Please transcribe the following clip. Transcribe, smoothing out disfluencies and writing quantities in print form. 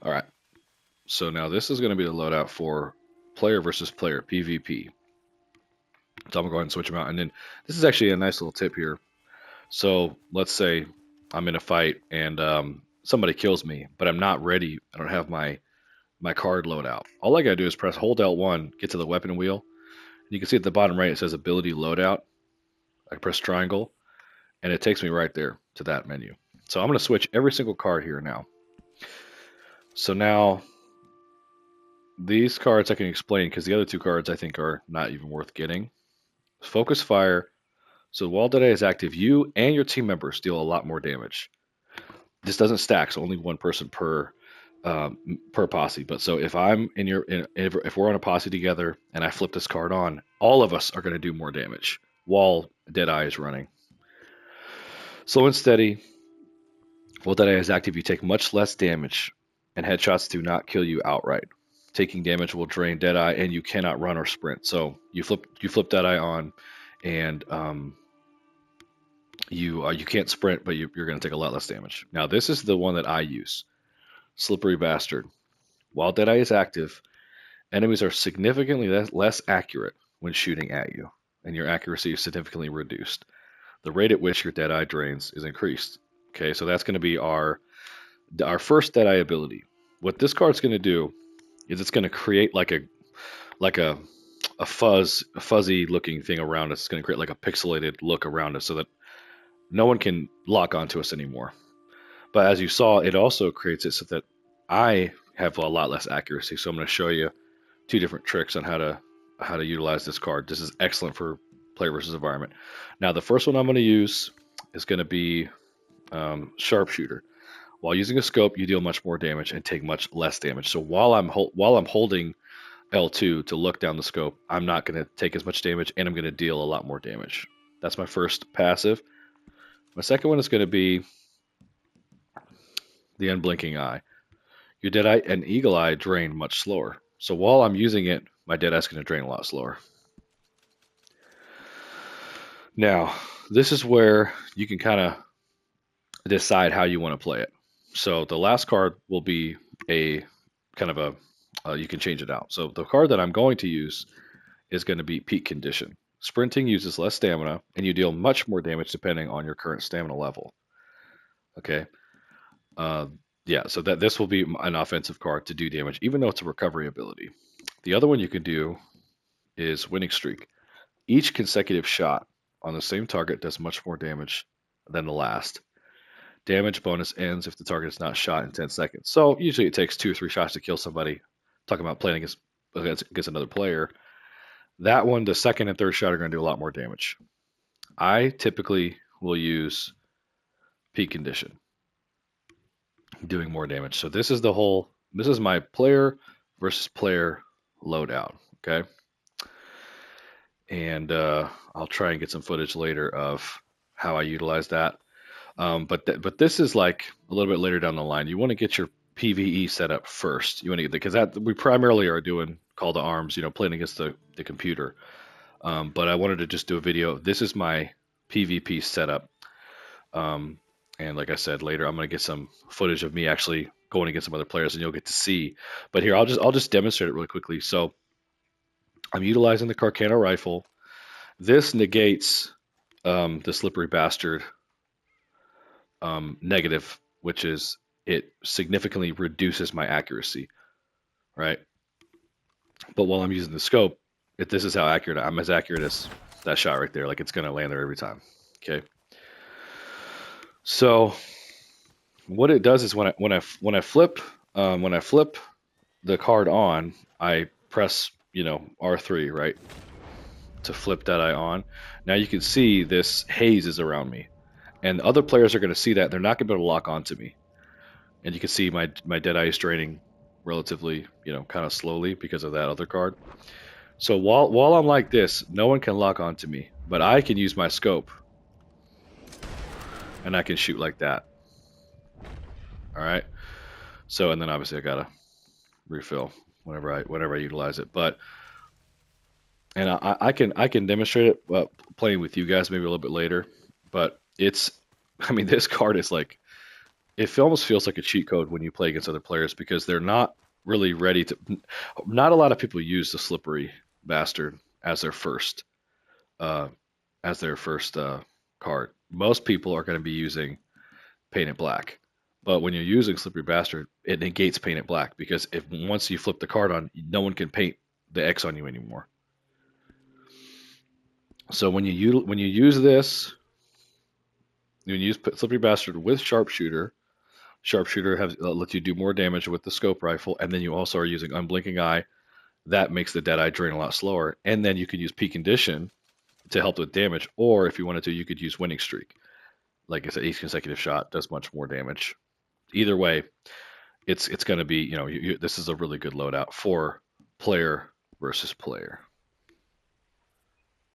All right. So now this is going to be the loadout for player versus player PvP. So I'm gonna go ahead and switch them out. And then this is actually a nice little tip here. So let's say I'm in a fight and somebody kills me, but I'm not ready. I don't have my card loadout. All I gotta do is press hold L1, get to the weapon wheel. And you can see at the bottom right it says ability loadout. I press triangle, and it takes me right there to that menu. So I'm gonna switch every single card here now. So now these cards I can explain because the other two cards I think are not even worth getting. Focus fire. So while Deadeye is active, you and your team members deal a lot more damage. This doesn't stack, so only one person per posse. But so if I'm in if we're on a posse together and I flip this card on, all of us are going to do more damage while Deadeye is running. Slow and steady. While Deadeye is active, you take much less damage, and headshots do not kill you outright. Taking damage will drain Deadeye, and you cannot run or sprint. So you flip Deadeye on, and you can't sprint, but you're going to take a lot less damage. Now this is the one that I use, Slippery Bastard. While Deadeye is active, enemies are significantly less accurate when shooting at you, and your accuracy is significantly reduced. The rate at which your Deadeye drains is increased. Okay, so that's going to be our first Deadeye ability. What this card's going to do is it's going to create like a fuzzy looking thing around us. It's going to create like a pixelated look around us so that no one can lock onto us anymore. But as you saw, it also creates it so that I have a lot less accuracy. So I'm going to show you two different tricks on how to utilize this card. This is excellent for player versus environment. Now the first one I'm going to use is going to be Sharpshooter. While using a scope, you deal much more damage and take much less damage. So while I'm holding L2 to look down the scope, I'm not going to take as much damage, and I'm going to deal a lot more damage. That's my first passive. My second one is going to be the Unblinking Eye. Your Deadeye and Eagle Eye drain much slower. So while I'm using it, my Deadeye is going to drain a lot slower. Now, this is where you can kind of decide how you want to play it. So the last card will be a kind of you can change it out. So the card that I'm going to use is going to be Peak Condition. Sprinting uses less stamina, and you deal much more damage depending on your current stamina level. Okay. Yeah, so that this will be an offensive card to do damage, even though it's a recovery ability. The other one you can do is Winning Streak. Each consecutive shot on the same target does much more damage than the last. Damage bonus ends if the target is not shot in 10 seconds. So usually it takes 2 or 3 shots to kill somebody. Talking about playing against another player. That one, the second and third shot are going to do a lot more damage. I typically will use Peak Condition, doing more damage. So this is my player versus player loadout. Okay. And I'll try and get some footage later of how I utilize that. But this is like a little bit later down the line. You want to get your PVE set up first. You want to get because that we primarily are doing call to arms, playing against the computer. But I wanted to just do a video. This is my PvP setup. And like I said, later I'm going to get some footage of me actually going against some other players, and you'll get to see. But here, I'll just demonstrate it really quickly. So I'm utilizing the Carcano rifle. This negates the Slippery Bastard negative, which is it significantly reduces my accuracy, right? But while I'm using the scope, this is how accurate I'm as accurate as that shot right there. Like it's going to land there every time. Okay. So what it does is when I flip the card on, I press R3, right, to flip that eye on. Now you can see this haze is around me, and other players are going to see that. They're not going to be able to lock onto me, and you can see my Deadeye is draining relatively kind of slowly because of that other card. So while I'm like this, no one can lock onto me, but I can use my scope, and I can shoot like that. All right. So and then obviously I gotta refill whenever I utilize it, but. And I can demonstrate it playing with you guys maybe a little bit later, but I mean this card is like it almost feels like a cheat code when you play against other players because they're not really ready to. Not a lot of people use the slippery bastard as their first uh, card. Most people are going to be using painted black. But when you're using slippery bastard, it negates painted black because if once you flip the card on, no one can paint the X on you anymore. So when you use this, when you use slippery bastard with sharpshooter, sharpshooter lets you do more damage with the scope rifle, and then you also are using unblinking eye. That makes the dead eye drain a lot slower, and then you can use peak condition to help with damage, or if you wanted to, you could use winning streak. Like I said, each consecutive shot does much more damage. Either way, it's going to be this is a really good loadout for player versus player.